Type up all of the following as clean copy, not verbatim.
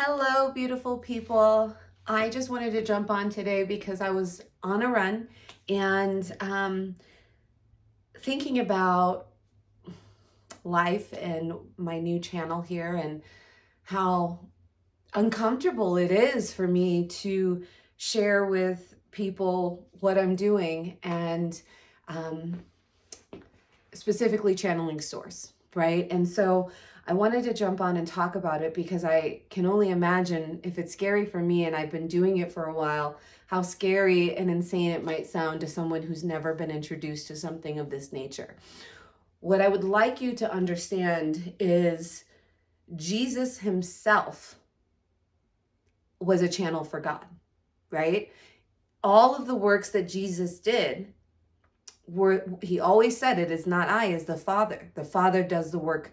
Hello, beautiful people. I just wanted to jump on today because I was on a run and thinking about life and my new channel here and how uncomfortable it is for me to share with people what I'm doing and um, specifically channeling source, right? And so I wanted to jump on and talk about it because I can only imagine if it's scary for me and I've been doing it for a while, how scary and insane it might sound to someone who's never been introduced to something of this nature. What I would like you to understand is Jesus himself was a channel for God, right? All of the works that Jesus did he always said, it is not I, is the Father. The Father does the work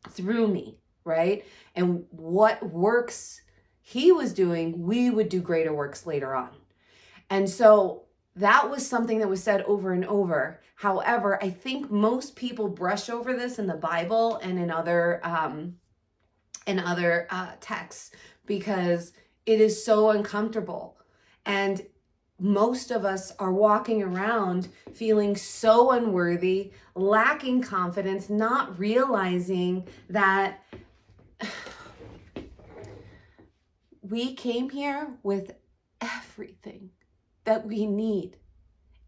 through me, right? And what works he was doing, we would do greater works later on. And so that was something that was said over and over. However, I think most people brush over this in the Bible and in other texts because it is so uncomfortable. And most of us are walking around feeling so unworthy, lacking confidence, not realizing that we came here with everything that we need.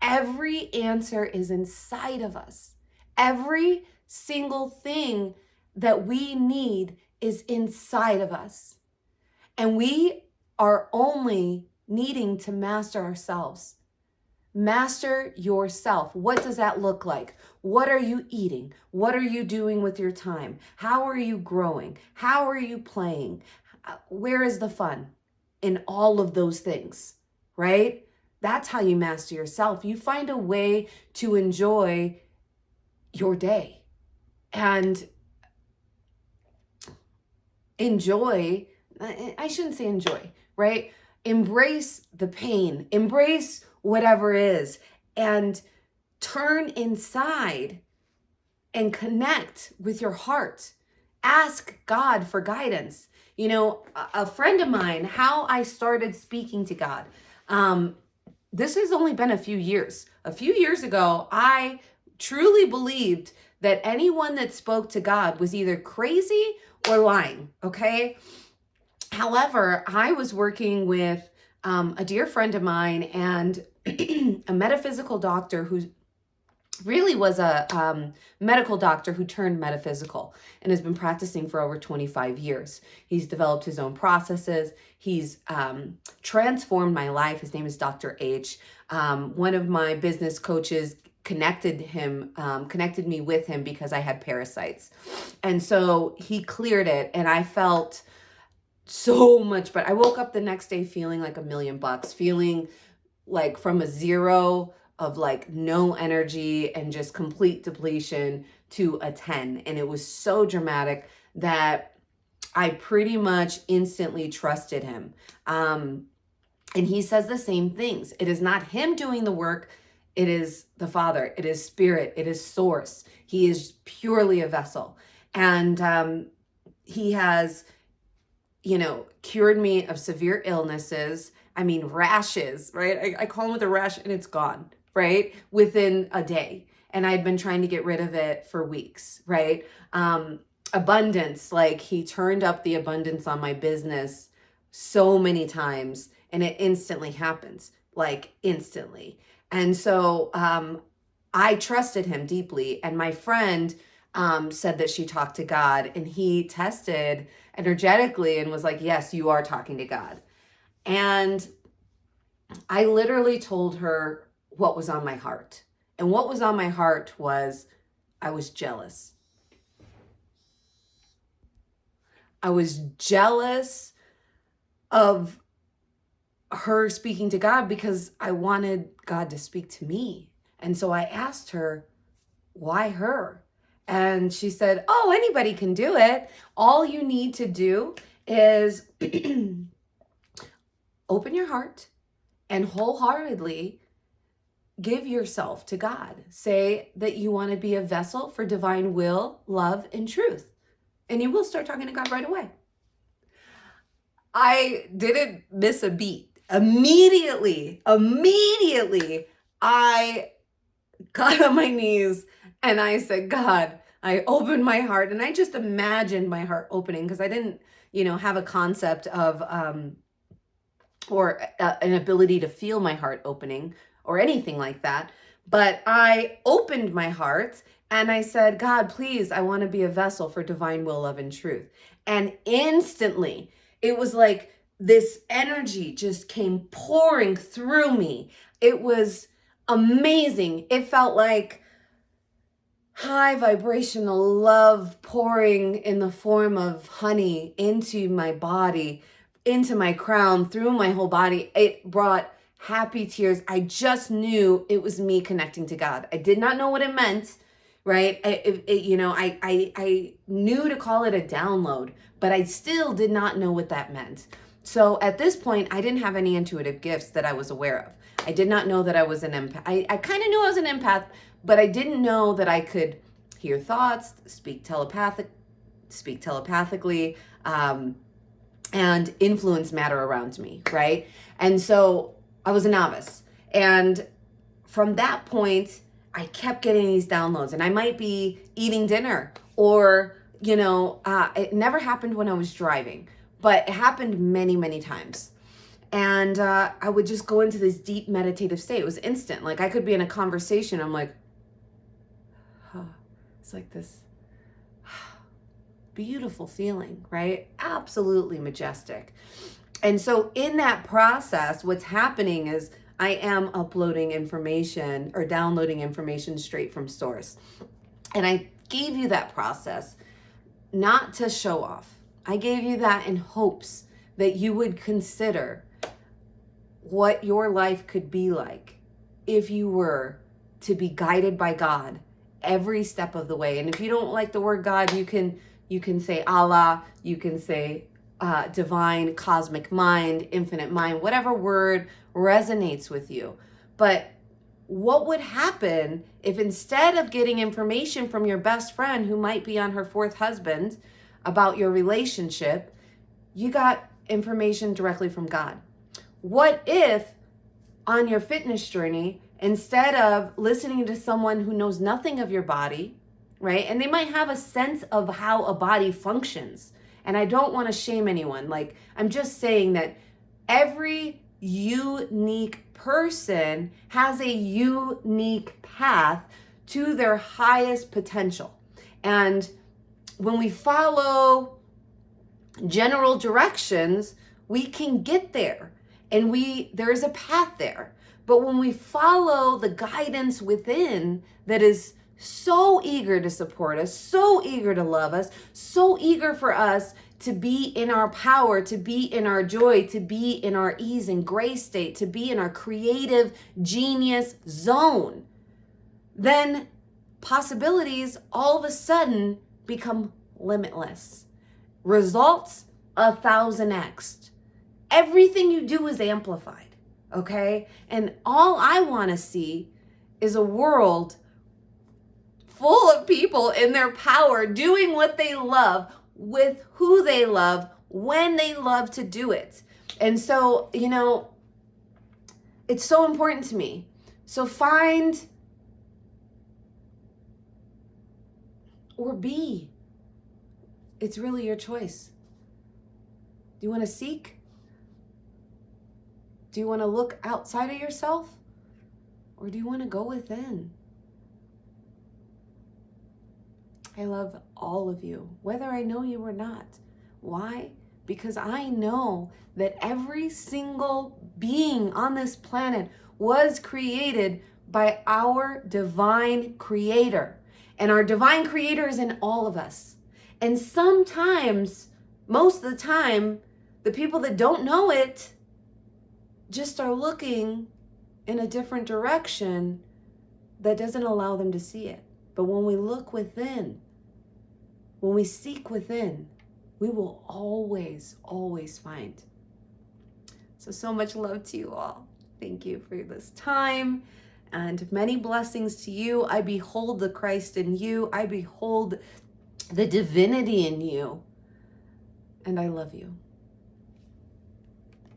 Every answer is inside of us. Every single thing that we need is inside of us. And we are only needing to master ourselves. Master yourself. What does that look like? What are you eating? What are you doing with your time? How are you growing? How are you playing? Where is the fun in all of those things, right? That's how you master yourself. You find a way to enjoy your day and enjoy, I shouldn't say enjoy, right? Embrace the pain, embrace whatever is, and turn inside and connect with your heart. Ask God for guidance. You know, a friend of mine, how I started speaking to God, this has only been a few years. A few years ago, I truly believed that anyone that spoke to God was either crazy or lying, okay? However, I was working with a dear friend of mine and a metaphysical doctor who really was a medical doctor who turned metaphysical and has been practicing for over 25 years. He's developed his own processes. He's transformed my life. His name is Dr. H. One of my business coaches connected me with him because I had parasites. And so he cleared it and I felt so much better. I woke up the next day feeling like $1,000,000, feeling like from a zero of like no energy and just complete depletion to a 10. And it was so dramatic that I pretty much instantly trusted him. And he says the same things. It is not him doing the work. It is the Father. It is Spirit. It is Source. He is purely a vessel. And he has, cured me of severe illnesses. I mean, rashes, right? I call him with a rash and it's gone, right? Within a day. And I'd been trying to get rid of it for weeks, right? Abundance, like he turned up the abundance on my business so many times and it instantly happens, like instantly. And so I trusted him deeply. And my friend said that she talked to God and he tested energetically and was like, yes, you are talking to God. And I literally told her what was on my heart. And what was on my heart was I was jealous. I was jealous of her speaking to God because I wanted God to speak to me. And so I asked her, why her? And she said, oh, anybody can do it. All you need to do is open your heart and wholeheartedly give yourself to God. Say that you want to be a vessel for divine will, love, and truth. And you will start talking to God right away. I didn't miss a beat. Immediately, I got on my knees and I said, God, I opened my heart, and I just imagined my heart opening because I didn't, have a concept of, or an ability to feel my heart opening or anything like that. But I opened my heart and I said, God, please, I want to be a vessel for divine will, love, and truth. And instantly, it was like this energy just came pouring through me. It was amazing. It felt like high vibrational love pouring in the form of honey into my body, into my crown, through my whole body. It brought happy tears. I just knew it was me connecting to God. I did not know what it meant, right? I knew to call it a download, but I still did not know what that meant. So at this point, I didn't have any intuitive gifts that I was aware of. I did not know that I was an empath. I kind of knew I was an empath, but I didn't know that I could hear thoughts, speak telepathically, and influence matter around me, right? And so I was a novice. And from that point, I kept getting these downloads, and I might be eating dinner or, it never happened when I was driving, but it happened many, many times. And I would just go into this deep meditative state. It was instant. Like I could be in a conversation. I'm like, it's like this beautiful feeling, right? Absolutely majestic. And so in that process, what's happening is I am uploading information or downloading information straight from source. And I gave you that process not to show off. I gave you that in hopes that you would consider what your life could be like if you were to be guided by God every step of the way. And if you don't like the word God, you can say Allah, you can say divine, cosmic mind, infinite mind, whatever word resonates with you. But what would happen if instead of getting information from your best friend who might be on her fourth husband about your relationship, you got information directly from God? What if on your fitness journey, instead of listening to someone who knows nothing of your body, right? And they might have a sense of how a body functions. And I don't want to shame anyone. Like, I'm just saying that every unique person has a unique path to their highest potential. And when we follow general directions, we can get there. And there is a path there. But when we follow the guidance within that is so eager to support us, so eager to love us, so eager for us to be in our power, to be in our joy, to be in our ease and grace state, to be in our creative genius zone, then possibilities all of a sudden become limitless. Results 1,000x. Everything you do is amplified, okay? And all I want to see is a world full of people in their power doing what they love with who they love when they love to do it. And so, it's so important to me. So find or be. It's really your choice. Do you want to seek? Do you want to look outside of yourself? Or do you want to go within? I love all of you, whether I know you or not. Why? Because I know that every single being on this planet was created by our divine creator. And our divine creator is in all of us. And sometimes, most of the time, the people that don't know it just are looking in a different direction that doesn't allow them to see it. But when we look within, when we seek within, we will always, always find. So much love to you all. Thank you for this time and many blessings to you. I behold the Christ in you. I behold the divinity in you. And I love you.